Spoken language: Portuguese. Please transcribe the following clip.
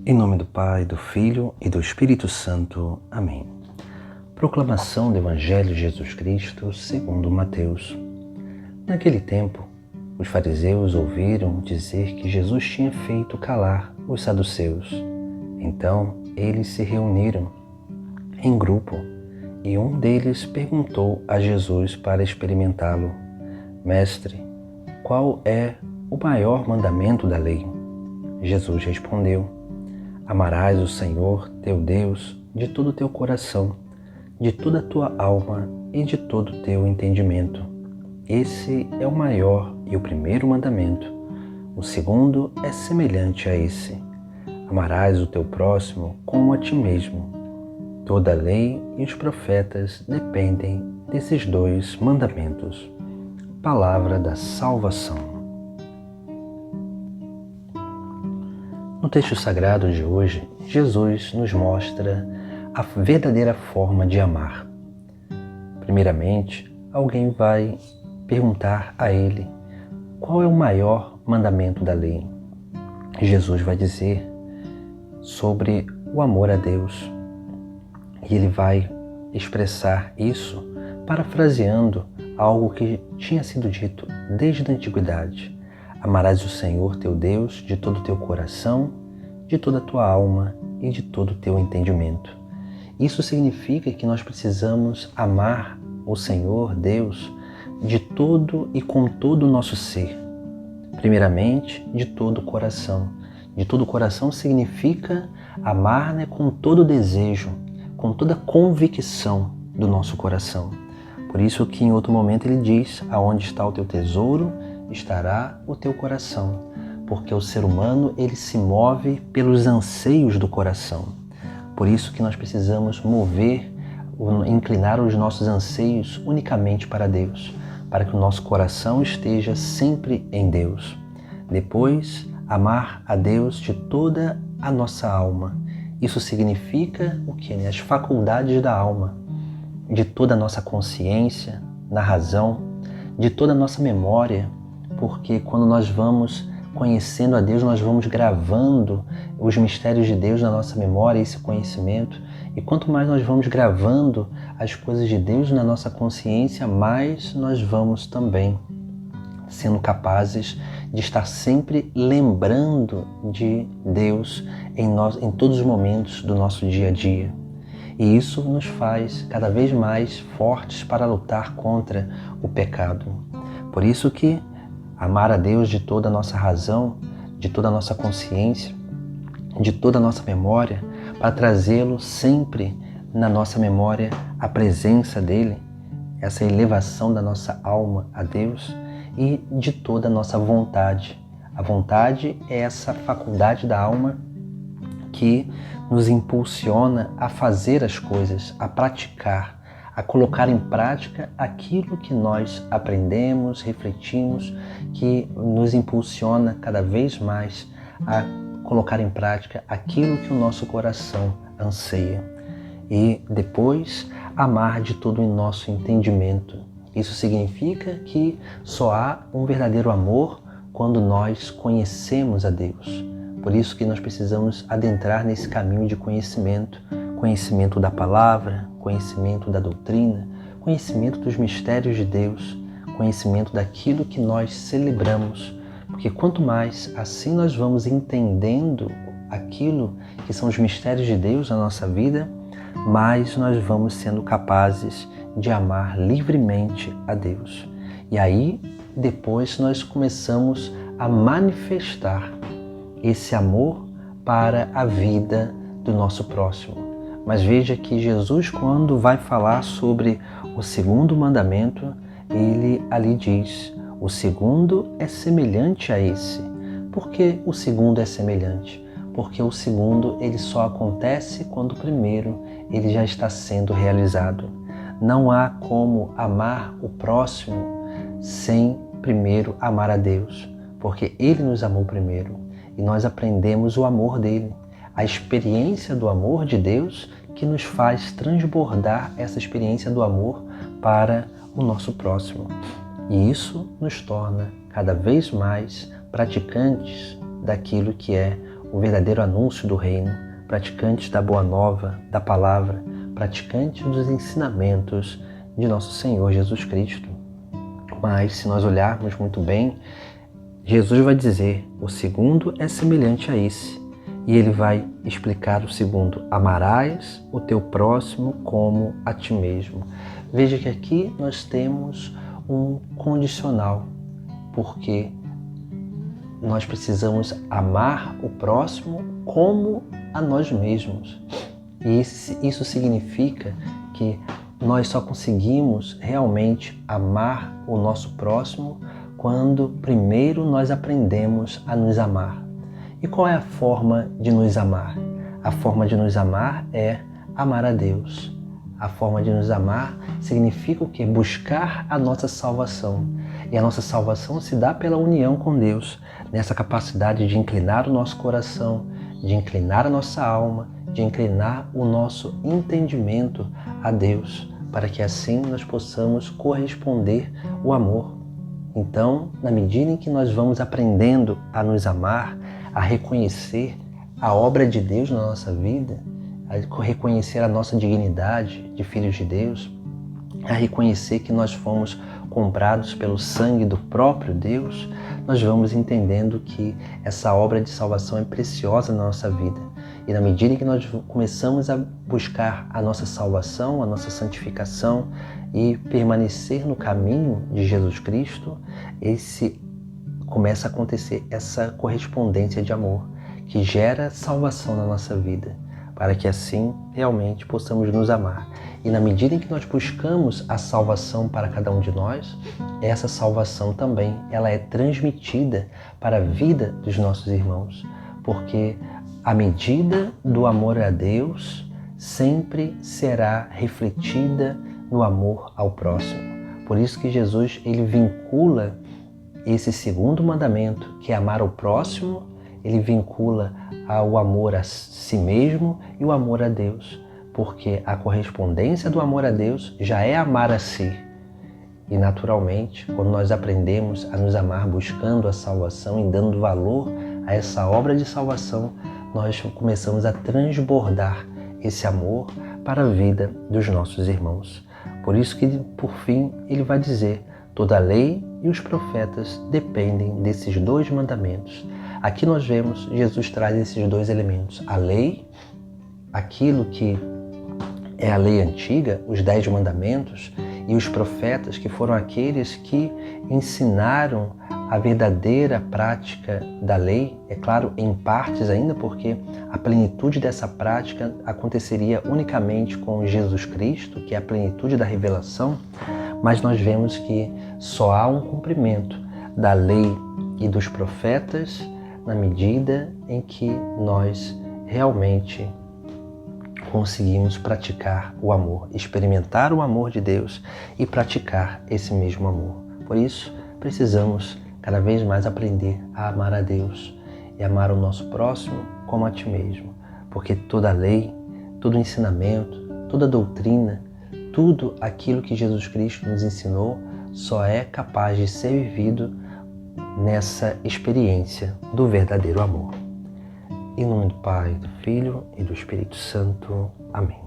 Em nome do Pai, do Filho e do Espírito Santo. Amém. Proclamação do Evangelho de Jesus Cristo segundo Mateus. Naquele tempo, os fariseus ouviram dizer que Jesus tinha feito calar os saduceus. Então, eles se reuniram em grupo e um deles perguntou a Jesus para experimentá-lo: Mestre, qual é o maior mandamento da lei? Jesus respondeu: Amarás o Senhor, teu Deus, de todo o teu coração, de toda a tua alma e de todo o teu entendimento. Esse é o maior e o primeiro mandamento. O segundo é semelhante a esse: amarás o teu próximo como a ti mesmo. Toda a lei e os profetas dependem desses dois mandamentos. Palavra da salvação. No texto sagrado de hoje, Jesus nos mostra a verdadeira forma de amar. Primeiramente, alguém vai perguntar a ele qual é o maior mandamento da lei. Jesus vai dizer sobre o amor a Deus. E ele vai expressar isso parafraseando algo que tinha sido dito desde a antiguidade. Amarás o Senhor teu Deus de todo o teu coração, de toda a tua alma e de todo o teu entendimento. Isso significa que nós precisamos amar o Senhor Deus de todo e com todo o nosso ser. Primeiramente, de todo o coração. De todo o coração significa amar com todo o desejo, com toda a convicção do nosso coração. Por isso que em outro momento ele diz: aonde está o teu tesouro, estará o teu coração, porque o ser humano ele se move pelos anseios do coração. Por isso que nós precisamos inclinar os nossos anseios unicamente para Deus, para que o nosso coração esteja sempre em Deus. Depois, amar a Deus de toda a nossa alma. Isso significa o quê? As faculdades da alma, de toda a nossa consciência, na razão, de toda a nossa memória, porque quando nós vamos conhecendo a Deus, nós vamos gravando os mistérios de Deus na nossa memória, esse conhecimento. E quanto mais nós vamos gravando as coisas de Deus na nossa consciência, mais nós vamos também sendo capazes de estar sempre lembrando de Deus em todos os momentos do nosso dia a dia. E isso nos faz cada vez mais fortes para lutar contra o pecado. Por isso que amar a Deus de toda a nossa razão, de toda a nossa consciência, de toda a nossa memória, para trazê-lo sempre na nossa memória, a presença dele, essa elevação da nossa alma a Deus e de toda a nossa vontade. A vontade é essa faculdade da alma que nos impulsiona a fazer as coisas, a praticar, a colocar em prática aquilo que nós aprendemos, refletimos, que nos impulsiona cada vez mais a colocar em prática aquilo que o nosso coração anseia. E depois, amar de todo o nosso entendimento. Isso significa que só há um verdadeiro amor quando nós conhecemos a Deus. Por isso que nós precisamos adentrar nesse caminho de conhecimento, conhecimento da palavra, conhecimento da doutrina, conhecimento dos mistérios de Deus, conhecimento daquilo que nós celebramos. Porque quanto mais assim nós vamos entendendo aquilo que são os mistérios de Deus na nossa vida, mais nós vamos sendo capazes de amar livremente a Deus. E aí, depois nós começamos a manifestar esse amor para a vida do nosso próximo. Mas veja que Jesus, quando vai falar sobre o segundo mandamento, ele ali diz: o segundo é semelhante a esse. Por que o segundo é semelhante? Porque o segundo ele só acontece quando o primeiro ele já está sendo realizado. Não há como amar o próximo sem primeiro amar a Deus, porque ele nos amou primeiro e nós aprendemos o amor dele. A experiência do amor de Deus que nos faz transbordar essa experiência do amor para o nosso próximo. E isso nos torna cada vez mais praticantes daquilo que é o verdadeiro anúncio do reino, praticantes da boa nova, da palavra, praticantes dos ensinamentos de nosso Senhor Jesus Cristo. Mas se nós olharmos muito bem, Jesus vai dizer, o segundo é semelhante a esse. E ele vai explicar o segundo, amarás o teu próximo como a ti mesmo. Veja que aqui nós temos um condicional, porque nós precisamos amar o próximo como a nós mesmos. E isso significa que nós só conseguimos realmente amar o nosso próximo quando primeiro nós aprendemos a nos amar. E qual é a forma de nos amar? A forma de nos amar é amar a Deus. A forma de nos amar significa o quê? Buscar a nossa salvação. E a nossa salvação se dá pela união com Deus, nessa capacidade de inclinar o nosso coração, de inclinar a nossa alma, de inclinar o nosso entendimento a Deus, para que assim nós possamos corresponder o amor. Então, na medida em que nós vamos aprendendo a nos amar, a reconhecer a obra de Deus na nossa vida, a reconhecer a nossa dignidade de filhos de Deus, a reconhecer que nós fomos comprados pelo sangue do próprio Deus, nós vamos entendendo que essa obra de salvação é preciosa na nossa vida. E na medida em que nós começamos a buscar a nossa salvação, a nossa santificação e permanecer no caminho de Jesus Cristo, começa a acontecer essa correspondência de amor que gera salvação na nossa vida, para que assim realmente possamos nos amar. E na medida em que nós buscamos a salvação para cada um de nós, essa salvação também ela é transmitida para a vida dos nossos irmãos, porque a medida do amor a Deus sempre será refletida no amor ao próximo. Por isso que Jesus ele vincula esse segundo mandamento, que é amar ao próximo, ele vincula ao amor a si mesmo e o amor a Deus, porque a correspondência do amor a Deus já é amar a si. E naturalmente, quando nós aprendemos a nos amar buscando a salvação e dando valor a essa obra de salvação, nós começamos a transbordar esse amor para a vida dos nossos irmãos. Por isso que, por fim, ele vai dizer, toda a lei e os profetas dependem desses dois mandamentos. Aqui nós vemos, Jesus traz esses dois elementos. A lei, aquilo que é a lei antiga, os 10 mandamentos, e os profetas, que foram aqueles que ensinaram a verdadeira prática da lei, é claro, em partes ainda, porque a plenitude dessa prática aconteceria unicamente com Jesus Cristo, que é a plenitude da revelação, mas nós vemos que só há um cumprimento da lei e dos profetas na medida em que nós realmente conseguimos praticar o amor, experimentar o amor de Deus e praticar esse mesmo amor. Por isso, precisamos cada vez mais aprender a amar a Deus e amar o nosso próximo como a ti mesmo, porque toda lei, todo ensinamento, toda doutrina, tudo aquilo que Jesus Cristo nos ensinou só é capaz de ser vivido nessa experiência do verdadeiro amor. Em nome do Pai, do Filho e do Espírito Santo. Amém.